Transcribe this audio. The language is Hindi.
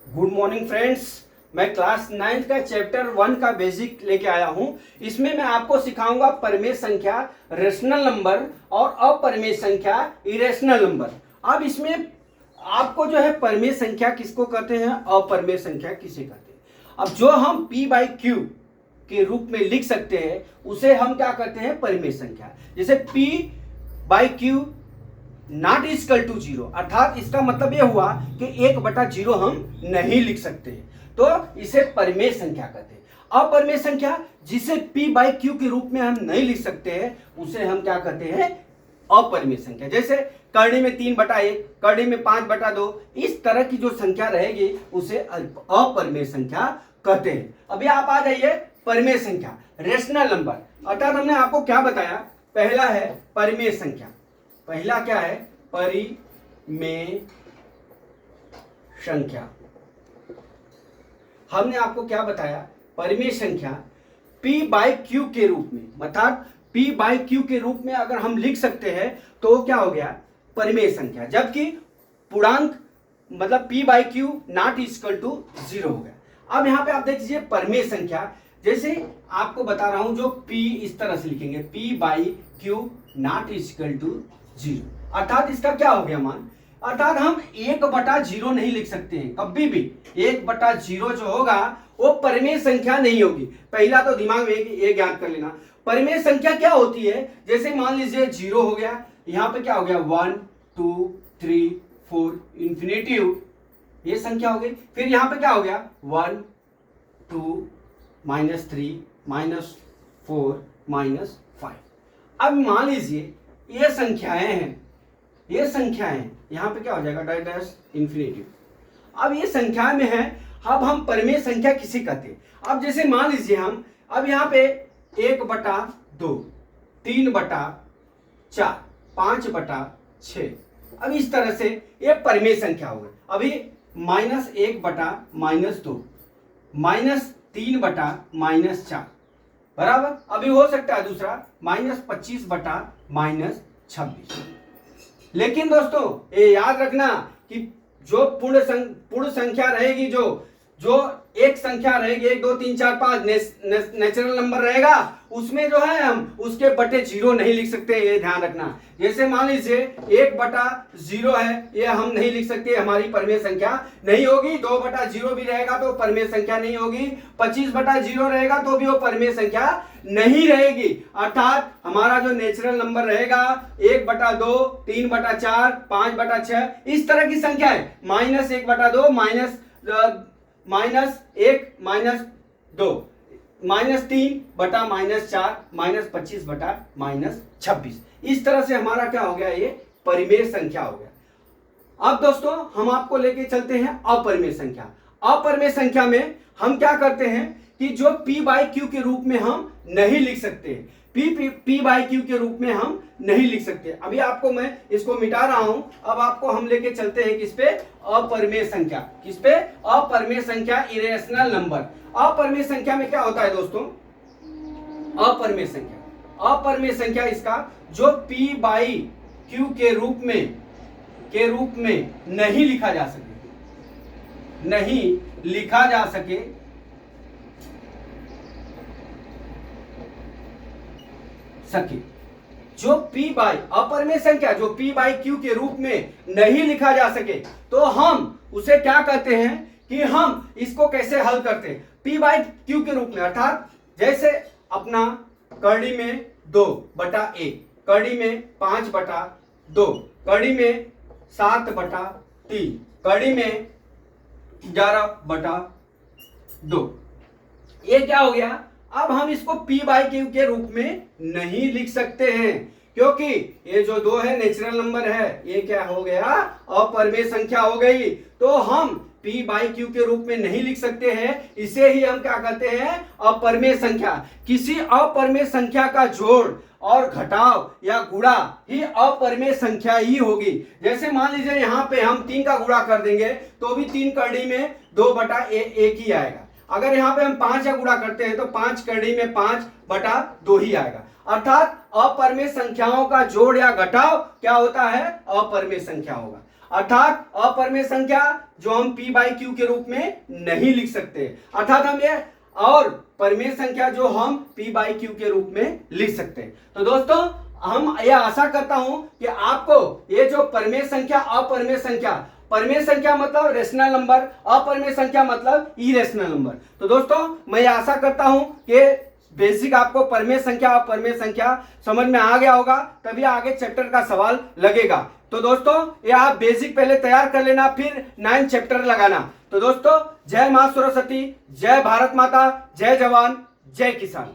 Good morning friends. मैं क्लास 9th का चैप्टर 1 का बेसिक लेके आया हूं। इसमें मैं आपको सिखाऊंगा परिमेय संख्या, रेशनल नंबर और अपरिमेय संख्या, इरेशनल नंबर। अब इसमें आपको जो है परिमेय संख्या किसको कहते हैं, अपरिमेय संख्या किसे कहते हैं। अब जो हम p बाई क्यू के रूप में लिख सकते हैं उसे हम क्या कहते हैं, परिमेय संख्या। जैसे p by q not equal to zero, अर्थात इसका मतलब यह हुआ कि 1/0 हम नहीं लिख सकते, तो इसे परिमेय संख्या कहते हैं। अपरिमेय संख्या जिसे p बाई क्यू के रूप में हम नहीं लिख सकते हैं उसे हम क्या कहते हैं, अपरिमेय संख्या। जैसे करड़ी में 3/1, करड़ी में 5/2, इस तरह की जो संख्या रहेगी उसे अपरिमेय संख्या कहते हैं। अभी आप आ जाइए परिमेय संख्या, रेशनल नंबर। अर्थात हमने आपको क्या बताया, पहला है परिमेय संख्या। पहला क्या है, परिमेय संख्या। हमने आपको क्या बताया, परिमेय संख्या p बाई क्यू के रूप में, अर्थात p बाई क्यू के रूप में अगर हम लिख सकते हैं तो क्या हो गया, परिमेय संख्या। जबकि पूर्णांक मतलब p by q not equal to 0 हो गया। अब यहां पे आप देख लीजिए परिमेय संख्या, जैसे आपको बता रहा हूं, जो p इस तरह से लिखेंगे, p by q not equal to 0, अर्थात इसका क्या हो गया मान, अर्थात हम 1/0 नहीं लिख सकते हैं कभी भी। 1/0 जो होगा वो परिमेय संख्या नहीं होगी। पहला तो दिमाग में ये ज्ञान कर लेना, परिमेय संख्या क्या होती है। जैसे मान लीजिए 0 हो गया, यहां पे क्या हो गया 1 2 3 4 इंफिनिटिव, ये संख्या हो गई। फिर यहां पे क्या हो गया 1 2 -3 -4 -5। अब मान लीजिए ये संख्याएं हैं, ये संख्याएं, यहां पे क्या हो जाएगा डैश इंफिनिटिव। अब ये संख्या में है, अब हम परिमेय संख्या किसे कहते हैं। अब जैसे मान लीजिए हम अब यहां पे 1/2 3/4 5/6, अब इस तरह से ये परिमेय संख्या हो गई। अभी -1/-2 -3/-4 बराबर। अभी हो सकता है दूसरा -25/-26। लेकिन दोस्तों ये याद रखना कि जो पूर्ण संख्या रहेगी, जो एक संख्या रहेगी, 1 2 3 4 5 नेचुरल नंबर रहेगा, उसमें जो है हम उसके बटे 0 नहीं लिख सकते, ये ध्यान रखना। जैसे मान लीजिए 1/0 है, ये हम नहीं लिख सकते, हमारी परिमेय संख्या नहीं होगी। 2/0 भी रहेगा तो परिमेय संख्या नहीं होगी। 25/0 रहेगा तो भी वो परिमेय संख्या नहीं रहेगी। अर्थात हमारा जो नेचुरल नंबर रहेगा 1/2 3/4 5/6, इस तरह की संख्या है। -1/2 -1 -2 -3/-4 -25/-26, इस तरह से हमारा क्या हो गया, ये परिमेय संख्या हो गया। अब दोस्तों हम आपको लेके चलते हैं अपरिमेय संख्या। अपरिमेय संख्या में हम क्या करते हैं कि जो p बाई क्यू के रूप में हम नहीं लिख सकते, p बाई क्यू के रूप में हम नहीं लिख सकते। अभी आपको मैं इसको मिटा रहा हूं। अब आपको हम लेके चलते हैं किस पे, अपरिमेय संख्या। किस पे, अपरिमेय संख्या, इरेशनल नंबर। अपरिमेय संख्या में क्या होता है दोस्तों, अपरिमेय संख्या इसका जो p बाई क्यू के रूप में नहीं लिखा जा सके, जो p बाई अपरिमेय संख्या जो p बाई क्यू के रूप में नहीं लिखा जा सके, तो हम उसे क्या कहते हैं कि हम इसको कैसे हल करते हैं, p बाई क्यू के रूप में। अर्थात जैसे अपना करड़ी में 2/1, करड़ी में 5/2, करड़ी में 7/3, करड़ी में 11/2, ये क्या हो गया। अब हम इसको p बाई क्यू के रूप में नहीं लिख सकते हैं, क्योंकि ये जो 2 है नेचुरल नंबर है, ये क्या हो गया, अपरिमेय संख्या हो गई। तो हम p बाई क्यू के रूप में नहीं लिख सकते हैं, इसे ही हम क्या कहते हैं, अपरिमेय संख्या। किसी अपरिमेय संख्या का जोड़ और घटाव या गुणा ही अपरिमेय संख्या ही होगी। जैसे मान लीजिए यहाँ पे हम 3 का गुणा कर देंगे तो भी 3 करड़ी में 2/1 ही आएगा। अगर यहाँ पे हम 5 का गुणा करते हैं तो 5 करड़ी में 5/2 ही आएगा। अर्थात अपरिमेय संख्याओं का जोड़ या घटाव क्या होता है, अपरिमेय संख्या होगा। अर्थात अपरिमेय संख्या जो हम p बाई क्यू के रूप में नहीं लिख सकते, अर्थात हम ये और परिमेय संख्या जो हम p बाई क्यू के रूप में लिख सकते हैं। तो दोस्तों हम ये आशा करता हूं कि आपको ये जो परिमेय संख्या अपरिमेय संख्या, परिमेय संख्या मतलब रेशनल नंबर, अपरिमेय संख्या मतलब इरेशनल नंबर, तो दोस्तों मैं ये आशा करता हूं कि बेसिक आपको परिमेय संख्या अपरिमेय संख्या समझ में आ गया होगा, तभी आगे चैप्टर का सवाल लगेगा। तो दोस्तों ये आप बेसिक पहले तैयार कर लेना, फिर 9 चैप्टर लगाना। तो दोस्तों जय मां सरस्वती, जय भारत माता, जय जवान, जय किसान।